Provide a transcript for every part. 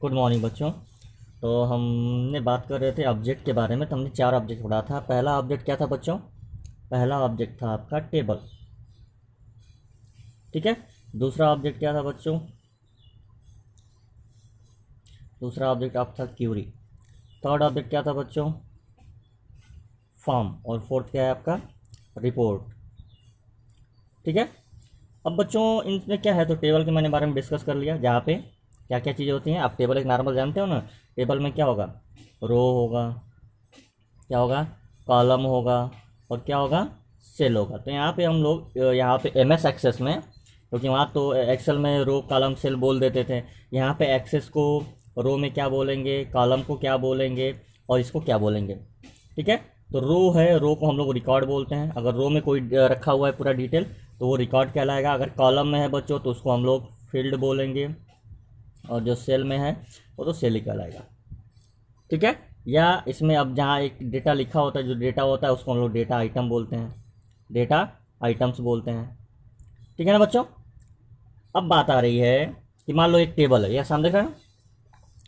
Good morning बच्चों। तो हमने बात कर रहे थे ऑब्जेक्ट के बारे में। तो हमने 4 ऑब्जेक्ट पढ़ा था। पहला ऑब्जेक्ट क्या था बच्चों? पहला ऑब्जेक्ट था आपका टेबल। ठीक है। दूसरा ऑब्जेक्ट क्या था बच्चों? दूसरा ऑब्जेक्ट आपका था क्यूरी। थर्ड ऑब्जेक्ट क्या था बच्चों? फॉर्म। और फोर्थ क्या है आपका? रिपोर्ट। ठीक है। अब बच्चों इनमें क्या है, तो टेबल के मैंने बारे में डिस्कस कर लिया, जहाँ पे क्या क्या चीज़ें होती हैं। आप टेबल एक नॉर्मल जानते हो ना। टेबल में क्या होगा? रो होगा, क्या होगा? कॉलम होगा, और क्या होगा? सेल होगा। तो यहाँ पे हम लोग यहाँ पे एम एस एक्सेस में, क्योंकि वहाँ तो एक्सेल में रो कॉलम सेल बोल देते थे, यहाँ पे एक्सेस को रो में क्या बोलेंगे, कॉलम को क्या बोलेंगे, और इसको क्या बोलेंगे। ठीक है। तो रो है, रो को हम लोग रिकॉर्ड बोलते हैं। अगर रो में कोई रखा हुआ है पूरा डिटेल तो वो रिकॉर्ड कहलाएगा। अगर कॉलम में है बच्चों तो उसको हम लोग फील्ड बोलेंगे, और जो सेल में है वो तो सेल ही कहलाएगा। ठीक है। या इसमें अब जहाँ एक डेटा लिखा होता है, जो डेटा होता है उसको हम लोग डेटा आइटम बोलते हैं, डेटा आइटम्स बोलते हैं। ठीक है ना बच्चों। अब बात आ रही है कि मान लो एक टेबल है, यह सामने देख रहे हैं ना?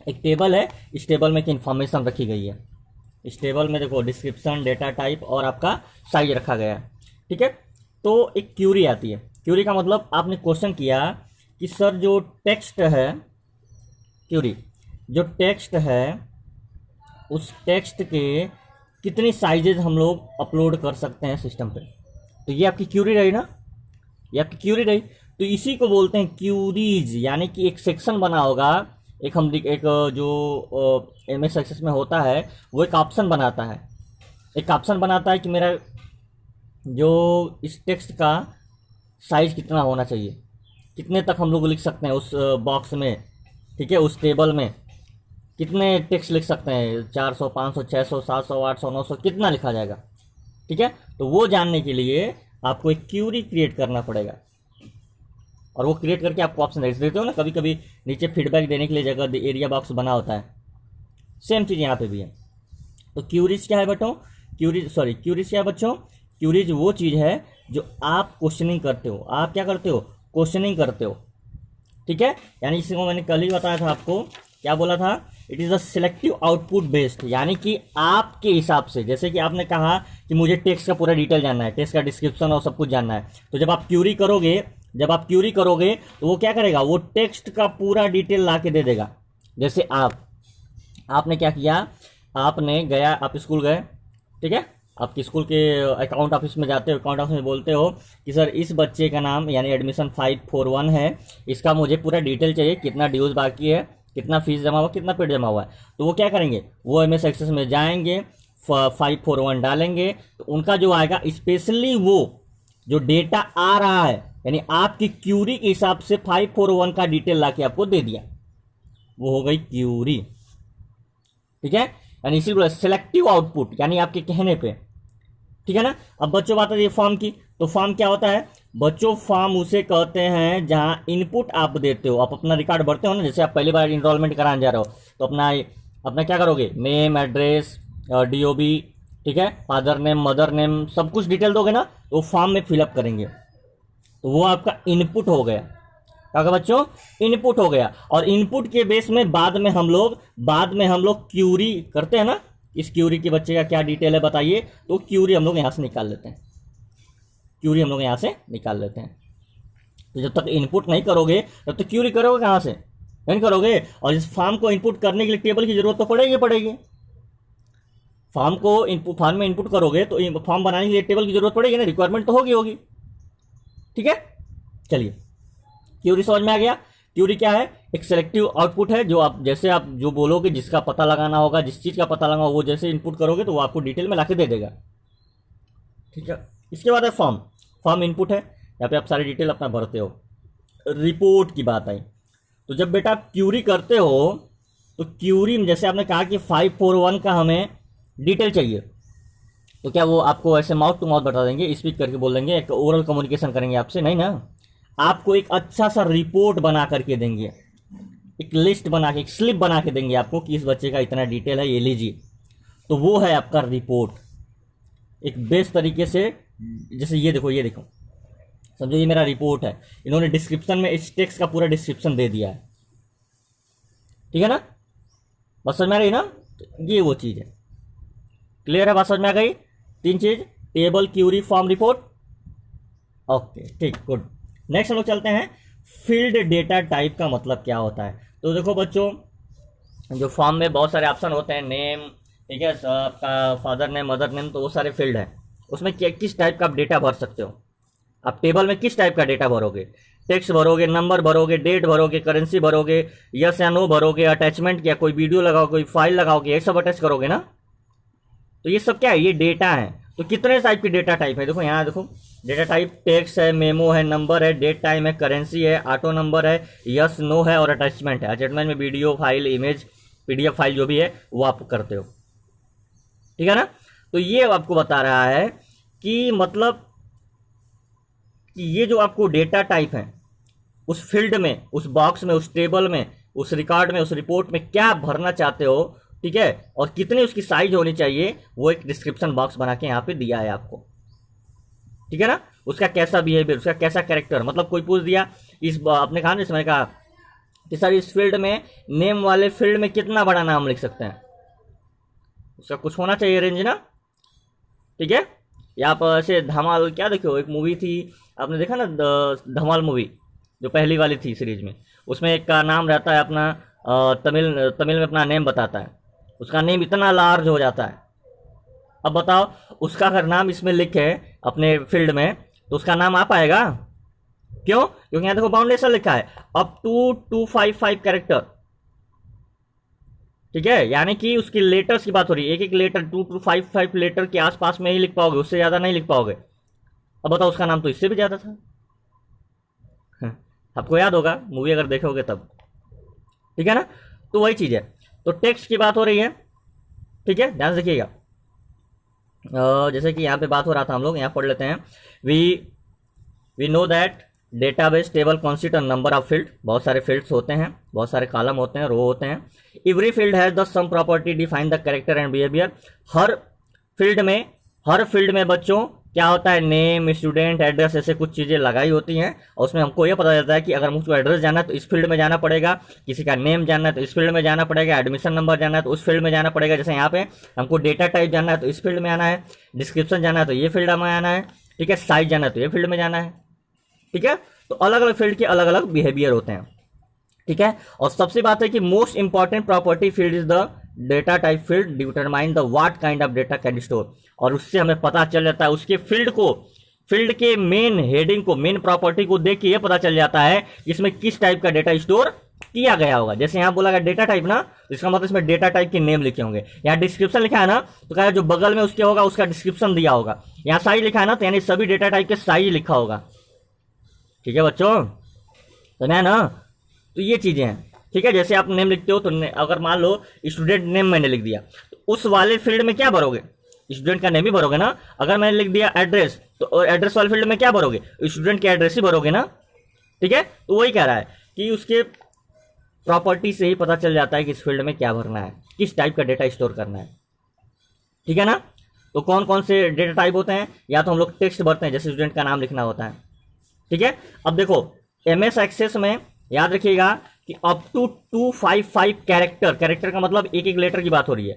एक टेबल है, इस टेबल में एक इन्फॉर्मेशन रखी गई है। इस टेबल में देखो डिस्क्रिप्शन, डेटा टाइप और आपका साइज रखा गया है। ठीक है। तो एक क्यूरी आती है। क्यूरी का मतलब आपने क्वेश्चन किया कि सर जो टेक्स्ट है, क्यूरी जो टेक्स्ट है उस टेक्स्ट के कितनी साइजेज हम लोग अपलोड कर सकते हैं सिस्टम पे। तो ये आपकी क्यूरी रही ना, ये आपकी क्यूरी रही। तो इसी को बोलते हैं क्यूरीज, यानी कि एक सेक्शन बना होगा। एक जो एम एस एक्सेस में होता है वो एक ऑप्शन बनाता है, एक ऑप्शन बनाता है कि मेरा जो इस टेक्स्ट का साइज कितना होना चाहिए, कितने तक हम लोग लिख सकते हैं उस बॉक्स में। ठीक है। उस टेबल में कितने टेक्स्ट लिख सकते हैं, 400, 500, 600, 700, 800, 900, कितना लिखा जाएगा। ठीक है। तो वो जानने के लिए आपको एक क्यूरी क्रिएट करना पड़ेगा, और वो क्रिएट करके आपको ऑप्शन देते हो ना। कभी कभी नीचे फीडबैक देने के लिए जगह एरिया बॉक्स बना होता है, सेम चीज़ यहाँ पे भी है। तो क्यूरीज क्या है बच्चों? क्यूरीज क्या है बच्चों? क्यूरीज वो चीज़ है जो आप क्वेश्चनिंग करते हो। आप क्या करते हो? क्वेश्चनिंग करते हो। ठीक है। यानी इसको मैंने कल ही बताया था आपको, क्या बोला था? It is a selective output based, यानी कि आपके हिसाब से, जैसे कि आपने कहा कि मुझे टेक्स्ट का पूरा डिटेल जानना है, टेक्स्ट का डिस्क्रिप्शन और सब कुछ जानना है। तो जब आप क्यूरी करोगे तो वो क्या करेगा? वो टेक्स्ट का पूरा डिटेल ला के दे देगा। जैसे आपने क्या किया, आप स्कूल गए। ठीक है। आपके स्कूल के अकाउंट ऑफिस में जाते हो, अकाउंट ऑफिस में बोलते हो कि सर इस बच्चे का नाम यानी एडमिशन 541 है, इसका मुझे पूरा डिटेल चाहिए, कितना ड्यूज बाकी है, कितना फीस जमा हुआ, कितना पेड जमा हुआ है। तो वो क्या करेंगे? वो एम एस एक्सेस में जाएंगे, 541 डालेंगे, तो उनका जो आएगा स्पेशली वो जो डेटा आ रहा है, यानी आपकी क्यूरी के हिसाब से 541 का डिटेल ला के आपको दे दिया, वो हो गई क्यूरी। ठीक है। यानी इसी सेलेक्टिव आउटपुट, यानी आपके कहने पे। ठीक है ना। अब बच्चों बात है फॉर्म की। तो फॉर्म क्या होता है बच्चों? फॉर्म उसे कहते हैं जहां इनपुट आप देते हो, आप अपना रिकॉर्ड भरते हो ना। जैसे आप पहली बार इनरोलमेंट कराने जा रहे हो तो अपना अपना क्या करोगे? नेम, एड्रेस, DOB, ठीक है, फादर नेम, मदर नेम, सब कुछ डिटेल दोगे ना, तो फॉर्म में फिलअप करेंगे। तो वो आपका इनपुट हो गया। क्या होगा बच्चों? इनपुट हो गया। और इनपुट के बेस में बाद में हम लोग क्यूरी करते हैं ना। इस क्यूरी के बच्चे का क्या डिटेल है बताइए, तो क्यूरी हम लोग यहां से निकाल लेते हैं। तो जब तक इनपुट नहीं करोगे तब तक क्यूरी करोगे कहां से? नहीं करोगे। और इस फॉर्म को इनपुट करने के लिए टेबल की जरूरत तो पड़ेगी। फॉर्म में इनपुट करोगे तो फॉर्म बनाने के लिए टेबल की जरूरत पड़ेगी ना, रिक्वायरमेंट तो होगी। ठीक है। चलिए, क्यूरी समझ में आ गया। क्यूरी क्या है? एक सेलेक्टिव आउटपुट है, जो आप जो बोलोगे, जिसका पता लगाना होगा, जिस चीज का पता लगाना होगा, वो जैसे इनपुट करोगे तो वो आपको डिटेल में लाके दे देगा। ठीक है। इसके बाद है फॉर्म इनपुट है, यहाँ पे आप सारी डिटेल अपना भरते हो। रिपोर्ट की बात आई तो जब बेटा आप क्यूरी करते हो तो क्यूरी में जैसे आपने कहा कि 541 का हमें डिटेल चाहिए, तो क्या वो आपको ऐसे माउथ टू माउथ बता देंगे, स्पीक करके बोल देंगे, एक ओरल कम्युनिकेशन करेंगे आपसे? नहीं ना। आपको एक अच्छा सा रिपोर्ट बना करके देंगे, एक लिस्ट बना के, एक स्लिप बना के देंगे आपको कि इस बच्चे का इतना डिटेल है, ये लीजिए। तो वो है आपका रिपोर्ट, एक बेस्ट तरीके से। जैसे ये देखो समझो, ये मेरा रिपोर्ट है। इन्होंने डिस्क्रिप्शन में इस टेक्स्ट का पूरा डिस्क्रिप्शन दे दिया है। ठीक है ना, बात समझ में आ रही ना। तो ये वो चीज़ है, क्लियर है, बात समझ में आ गई। तीन चीज, table, query, form, report. Okay ठीक, गुड। नेक्स्ट हम लोग चलते हैं, फील्ड डेटा टाइप का मतलब क्या होता है। तो देखो बच्चों, जो फॉर्म में बहुत सारे ऑप्शन होते हैं, नेम, ठीक है, आपका फादर नेम, मदर नेम, तो वो सारे फील्ड हैं। उसमें किस टाइप का आप डेटा भर सकते हो। आप टेबल में किस टाइप का डेटा भरोगे, टेक्स्ट भरोगे, नंबर भरोगे, डेट भरोगे, करेंसी भरोगे, यस या नो भरोगे, अटैचमेंट क्या, कोई वीडियो लगाओगे, कोई फाइल लगाओगे, ये सब अटैच करोगे ना। तो ये सब क्या है, ये डेटा है। तो कितने टाइप की डेटा टाइप है, देखो यहाँ देखो, डेटा टाइप टेक्स्ट है, मेमो है, नंबर है, डेट टाइम है, करेंसी है, ऑटो नंबर है, यस नो है, और अटैचमेंट है। अटैचमेंट में video file, image, PDF file जो भी है वो आप करते हो, ठीक है ना। तो ये आपको बता रहा है कि मतलब कि ये जो आपको डेटा टाइप है, उस फील्ड में, उस बॉक्स में, उस टेबल में, उस रिकॉर्ड में, उस रिपोर्ट में क्या भरना चाहते हो, ठीक है, और कितनी उसकी साइज होनी चाहिए, वो एक डिस्क्रिप्शन बॉक्स बना के यहाँ पे दिया है आपको, ठीक है ना। उसका कैसा बिहेवियर, उसका कैसा कैरेक्टर, मतलब कोई पूछ दिया इस, आपने कहा ना, इसमें कहा कि सर इस फील्ड में, नेम वाले फील्ड में कितना बड़ा नाम लिख सकते हैं, उसका कुछ होना चाहिए रेंज ना, ठीक है। या आप ऐसे धमाल, क्या देखो, एक मूवी थी, आपने देखा ना धमाल मूवी, जो पहली वाली थी सीरीज में, उसमें एक का नाम रहता है अपना, तमिल तमिल में अपना नेम बताता है, उसका नेम इतना लार्ज हो जाता है। अब बताओ, उसका अगर नाम इसमें लिखे अपने फील्ड में, तो उसका नाम आ पाएगा, क्यों, क्योंकि यहाँ देखो बाउंडेशन लिखा है, अप टू 255 कैरेक्टर, ठीक है, यानी कि उसकी लेटर्स की बात हो रही है, एक एक लेटर 2 to 5 लेटर के आसपास में ही लिख पाओगे, उससे ज्यादा नहीं लिख पाओगे। अब बताओ, उसका नाम तो इससे भी ज्यादा था। आपको याद होगा मूवी अगर देखोगे तब, ठीक है ना। तो वही चीज है, तो टेक्स्ट की बात हो रही है, ठीक है, ध्यान से देखिएगा। जैसे कि यहाँ पे बात हो रहा था, हम लोग यहाँ पढ़ लेते हैं, we know that database table consist a number of field, बहुत सारे फील्ड्स होते हैं, बहुत सारे कॉलम होते हैं, रो होते हैं। Every field has the sum property define the character and behaviour. Her field में बच्चों क्या होता है, नेम, स्टूडेंट, एड्रेस, ऐसे कुछ चीजें लगाई होती हैं, और उसमें हमको यह पता चलता है कि अगर मुझको एड्रेस जाना है तो इस फील्ड में जाना पड़ेगा, किसी का नेम जानना है तो इस फील्ड में जाना पड़ेगा, एडमिशन नंबर जानना है तो उस फील्ड में जाना पड़ेगा। जैसे यहाँ पे हमको डेटा टाइप जानना है तो इस फील्ड में आना है, डिस्क्रिप्शन जानना है तो ये फील्ड में आना है, ठीक है, साइज जानना है तो ये फील्ड में जाना है, ठीक है। तो अलग अलग फील्ड के अलग अलग बिहेवियर होते हैं, ठीक है। और सबसे बात है कि most important property field is the data type field determine the what kind of data can store, और उससे हमें पता चल जाता है उसके फील्ड के मेन हेडिंग को, मेन प्रॉपर्टी को देख के ये पता चल जाता है कि इसमें किस टाइप का डेटा स्टोर किया गया होगा। जैसे यहां बोला गया डेटा टाइप ना, तो इसका मतलब इसमें डेटा टाइप के नेम लिखे होंगे। यहाँ डिस्क्रिप्शन लिखा है ना, तो कहा जो बगल में उसके होगा उसका डिस्क्रिप्शन दिया होगा। यहाँ साइज लिखा है ना, तो यानी सभी डेटा टाइप के साइज लिखा होगा, ठीक है बच्चों, तो ना, तो ये चीजें हैं, ठीक है। जैसे आप नेम लिखते हो, तो अगर मान लो स्टूडेंट नेम मैंने लिख दिया, तो उस वाले फील्ड में क्या भरोगे, स्टूडेंट का नेम ही भरोगे ना। अगर मैंने लिख दिया एड्रेस, तो एड्रेस वाले फील्ड में क्या भरोगे, स्टूडेंट के एड्रेस ही भरोगे ना, ठीक है। तो वही कह रहा है कि उसके प्रॉपर्टी से ही पता चल जाता है कि इस फील्ड में क्या भरना है, किस टाइप का डेटा स्टोर करना है, ठीक है ना। तो कौन कौन से डेटा टाइप होते हैं, या तो हम लोग टेक्स्ट भरते हैं, जैसे स्टूडेंट का नाम लिखना होता है, ठीक है। अब देखो एमएस एक्सेस में याद रखिएगा कि अप टू 255 कैरेक्टर का मतलब एक एक लेटर की बात हो रही है,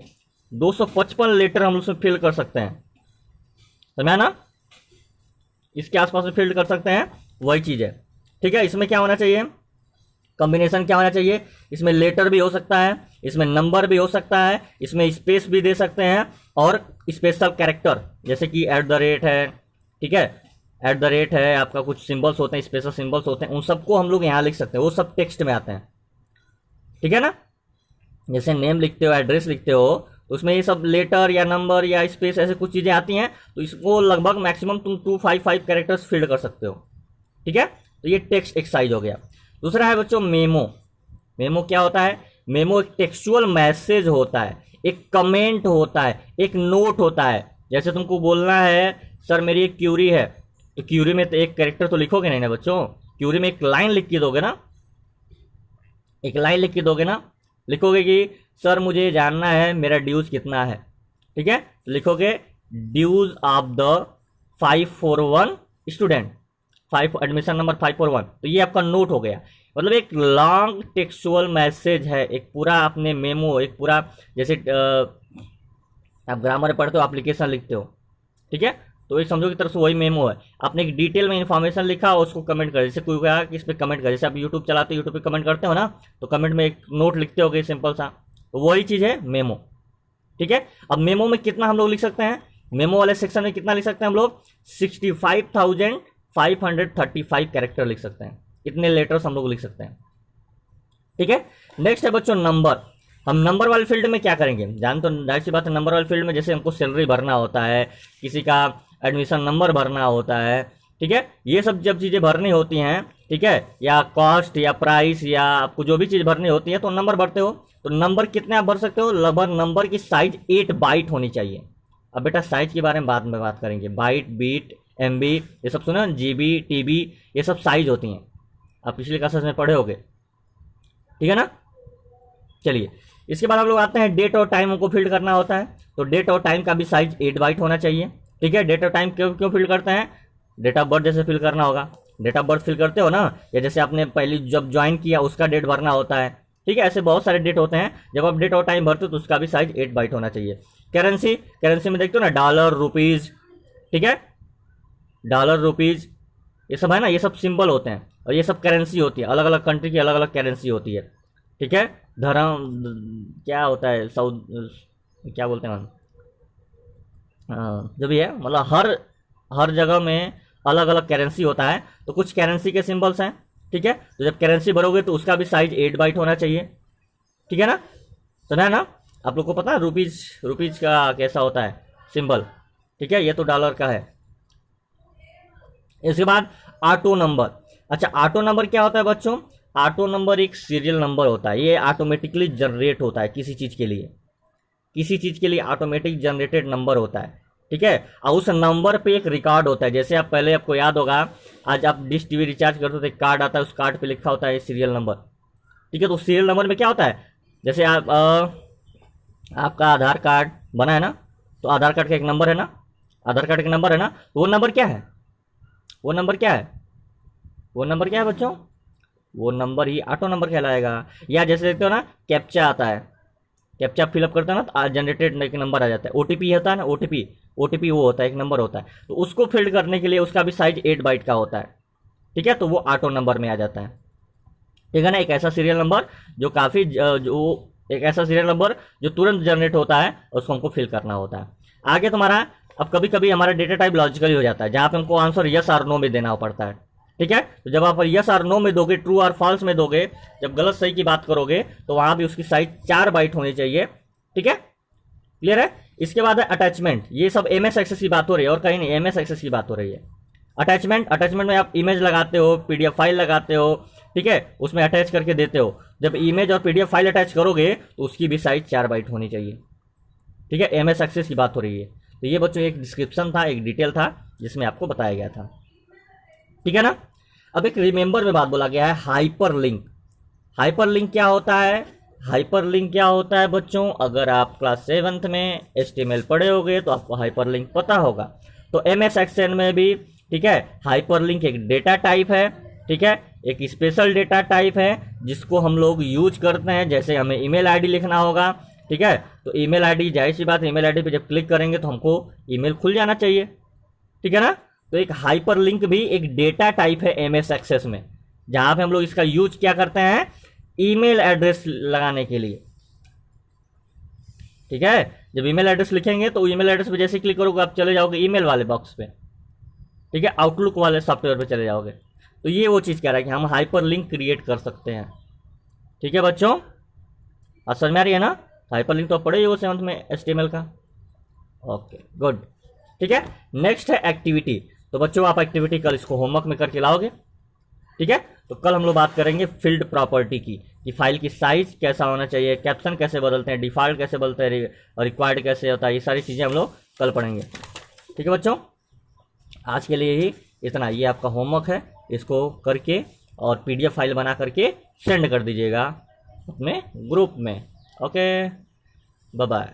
255 लेटर हम उसमें फिल कर सकते हैं, समझा ना, इसके आसपास में फिल कर सकते हैं, वही चीज है, ठीक है। इसमें क्या होना चाहिए, कॉम्बिनेशन क्या होना चाहिए, इसमें लेटर भी हो सकता है, इसमें नंबर भी हो सकता है, इसमें स्पेस भी दे सकते हैं, और स्पेशल कैरेक्टर जैसे कि @ है, ठीक है, @ है, आपका कुछ सिंबल्स होते हैं, स्पेशल सिंबल्स होते हैं, उन सबको हम लोग यहाँ लिख सकते हैं, वो सब टेक्स्ट में आते हैं, ठीक है ना। जैसे नेम लिखते हो, एड्रेस लिखते हो, तो उसमें ये सब लेटर या नंबर या स्पेस ऐसे कुछ चीजें आती हैं, तो इसको लगभग मैक्सिमम तुम 255 कैरेक्टर्स फिल कर सकते हो, ठीक है। तो ये टेक्स्ट एक साइज हो गया। दूसरा है बच्चों मेमो क्या होता है, मेमो एक टेक्सचुअल मैसेज होता है, एक कमेंट होता है, एक नोट होता है। जैसे तुमको बोलना है सर मेरी एक क्यूरी है, तो क्यूरी में तो एक कैरेक्टर तो लिखोगे नहीं ना बच्चों, क्यूरी में एक लाइन लिख के दोगे ना, एक लाइन लिख के दोगे ना, लिखोगे कि सर मुझे जानना है मेरा ड्यूज कितना है, ठीक है, तो लिखोगे dues of the 541 student, 5 admission number 541, तो ये आपका नोट हो गया। मतलब एक लॉन्ग टेक्सुअल मैसेज है, एक पूरा आपने मेमो, एक पूरा जैसे आप ग्रामर में पढ़ते हो, एप्लीकेशन लिखते हो, ठीक है, तो एक समझो की तरफ से वही मेमो है। आपने एक डिटेल में इन्फॉर्मेशन लिखा और उसको कमेंट कर, जैसे कोई कहा कि इस पर कमेंट कर, जैसे आप यूट्यूब चलाते हो, यूट्यूब पे कमेंट करते हो ना, तो कमेंट में एक नोट लिखते हो सिंपल सा, तो वही चीज़ है मेमो, ठीक है। अब मेमो में कितना हम लोग लिख सकते हैं, मेमो वाले सेक्शन में कितना लिख सकते हैं हम लोग, 65,535 कैरेक्टर लिख सकते हैं, इतने लेटर्स हम लोग लिख सकते हैं, ठीक है। नेक्स्ट है बच्चों नंबर। हम नंबर वाले फील्ड में क्या करेंगे, जान तो जाहिर सी बात है, नंबर वाले फील्ड में जैसे हमको सैलरी भरना होता है, किसी का एडमिशन नंबर भरना होता है, ठीक है, ये सब जब चीज़ें भरनी होती हैं, ठीक है, या कॉस्ट या प्राइस या आपको जो भी चीज़ भरनी होती है तो नंबर भरते हो। तो नंबर कितने आप भर सकते हो, लगभग नंबर की साइज 8 बाइट होनी चाहिए। अब बेटा साइज के बारे में बाद में बात करेंगे, बाइट, बीट, MB ये सब सुना, GB, TB ये सब साइज होती हैं, आप पिछले क्लासेस में पढ़े होगे, ठीक है ना। चलिए इसके बाद हम लोग आते हैं डेट और टाइम हमको फील्ड करना होता है, तो डेट और टाइम का भी साइज 8 बाइट होना चाहिए, ठीक है। डेट और टाइम क्यों क्यों फील्ड करते हैं, डेट ऑफ बर्थ जैसे फिल करना होगा, डेट ऑफ बर्थ फिल करते हो ना, या जैसे आपने पहले जब ज्वाइन किया उसका डेट भरना होता है, ठीक है, ऐसे बहुत सारे डेट होते हैं। जब आप डेट और टाइम भरते हो तो उसका भी साइज 8 बाइट होना चाहिए। करेंसी, करेंसी में देखते हो ना, डॉलर, रुपीज, ठीक है, डॉलर, रुपीज ये सब है ना, ये सब सिंबल होते हैं और ये सब करेंसी होती है, अलग अलग कंट्री की अलग अलग करेंसी होती है, ठीक है। धर्म क्या होता है, साउथ क्या बोलते हैं, जो भी है, मतलब हर जगह में अलग अलग करेंसी होता है, तो कुछ करेंसी के सिंबल्स हैं, ठीक है। तो जब करेंसी भरोगे तो उसका भी साइज 8 बाइट होना चाहिए, ठीक है ना, सुना है ना आप लोग को पता है रुपीज का कैसा होता है सिंबल, ठीक है, ये तो डॉलर का है। इसके बाद ऑटो नंबर। अच्छा ऑटो नंबर क्या होता है बच्चों, ऑटो नंबर एक सीरियल नंबर होता है, ये ऑटोमेटिकली जनरेट होता है किसी चीज़ के लिए ऑटोमेटिक जनरेटेड नंबर होता है, ठीक है। और उस नंबर पे एक रिकॉर्ड होता है, जैसे आप पहले आपको याद होगा, आज आप डिश टीवी रिचार्ज करते हो तो एक कार्ड आता है, उस कार्ड पे लिखा होता है सीरियल नंबर, ठीक है। तो सीरियल नंबर में क्या होता है, जैसे आप आपका आधार कार्ड बना है ना, तो आधार कार्ड का एक नंबर है ना, आधार कार्ड का नंबर है ना, तो वो नंबर क्या है, वो नंबर क्या है बच्चों, वो नंबर ही ऑटो नंबर कहलाएगा। या जैसे देखते हो ना कैप्चा आता है, कैप्चा फिलअप करता है ना तो जनरेटेड एक नंबर आ जाता है, OTP होता है ना, OTP वो होता है, एक नंबर होता है, तो उसको फिल्ड करने के लिए उसका भी साइज 8 बाइट का होता है, ठीक है, तो वो ऑटो नंबर में आ जाता है, ठीक है ना। एक ऐसा सीरियल नंबर जो तुरंत जनरेट होता है, उसको हमको फिल करना होता है। आगे तुम्हारा, अब कभी कभी हमारा डेटा टाइप लॉजिकली हो जाता है, जहाँ पे हमको आंसर यस और नो में देना पड़ता है, ठीक है। तो जब आप यस और नो में दोगे, ट्रू और फॉल्स में दोगे, जब गलत सही की बात करोगे तो वहां भी उसकी साइज 4 बाइट होनी चाहिए, ठीक है, क्लियर है। इसके बाद है अटैचमेंट, ये सब MS एक्सेस की बात हो रही है और कहीं नहीं, MS एक्सेस की बात हो रही है। अटैचमेंट में आप इमेज लगाते हो, PDF फाइल लगाते हो, ठीक है, उसमें अटैच करके देते हो। जब इमेज और PDF फाइल अटैच करोगे तो उसकी भी साइज 4 बाइट होनी चाहिए, ठीक है, MS एक्सेस की बात हो रही है। तो ये बच्चों एक डिस्क्रिप्शन था, एक डिटेल था जिसमें आपको बताया गया था, ठीक है ना। अब एक रिमेंबर में बात बोला गया है, हाइपरलिंक। हाइपरलिंक क्या होता है बच्चों, अगर आप क्लास 7th में HTML पढ़े होगे तो आपको हाइपरलिंक पता होगा। तो MS एक्सेल में भी, ठीक है, हाइपरलिंक एक डेटा टाइप है, ठीक है, एक स्पेशल डेटा टाइप है जिसको हम लोग यूज करते हैं। जैसे हमें ईमेल आईडी लिखना होगा, ठीक है, तो ईमेल आईडी, जाहिर सी बात, ईमेल आईडी पे जब क्लिक करेंगे तो हमको ईमेल खुल जाना चाहिए, ठीक है ना। तो एक हाइपरलिंक भी एक डेटा टाइप है MS एक्सेस में, जहां पे हम लोग इसका यूज क्या करते हैं, ईमेल एड्रेस लगाने के लिए, ठीक है। जब ईमेल एड्रेस लिखेंगे तो ईमेल एड्रेस पे जैसे क्लिक करोगे आप चले जाओगे ईमेल वाले बॉक्स पे, ठीक है, आउटलुक वाले सॉफ्टवेयर पे चले जाओगे। तो ये वो चीज़ कह रहा है कि हम हाइपरलिंक क्रिएट कर सकते हैं, ठीक है बच्चों, आज समझ में आ रही है ना। हाइपरलिंक तो पढ़े ही हो 7th में HTML का, ओके गुड, ठीक है। नेक्स्ट है एक्टिविटी। तो बच्चों आप एक्टिविटी कल इसको होमवर्क में करके लाओगे, ठीक है। तो कल हम लोग बात करेंगे फील्ड प्रॉपर्टी की, कि फाइल की साइज कैसा होना चाहिए, कैप्शन कैसे बदलते हैं, डिफॉल्ट कैसे बदलते हैं, और रिक्वायर्ड कैसे होता है, ये सारी चीज़ें हम लोग कल पढ़ेंगे, ठीक है बच्चों। आज के लिए ही इतना, ये आपका होमवर्क है, इसको करके और PDF फाइल बना करके सेंड कर दीजिएगा अपने ग्रुप में, ओके बाय बाय।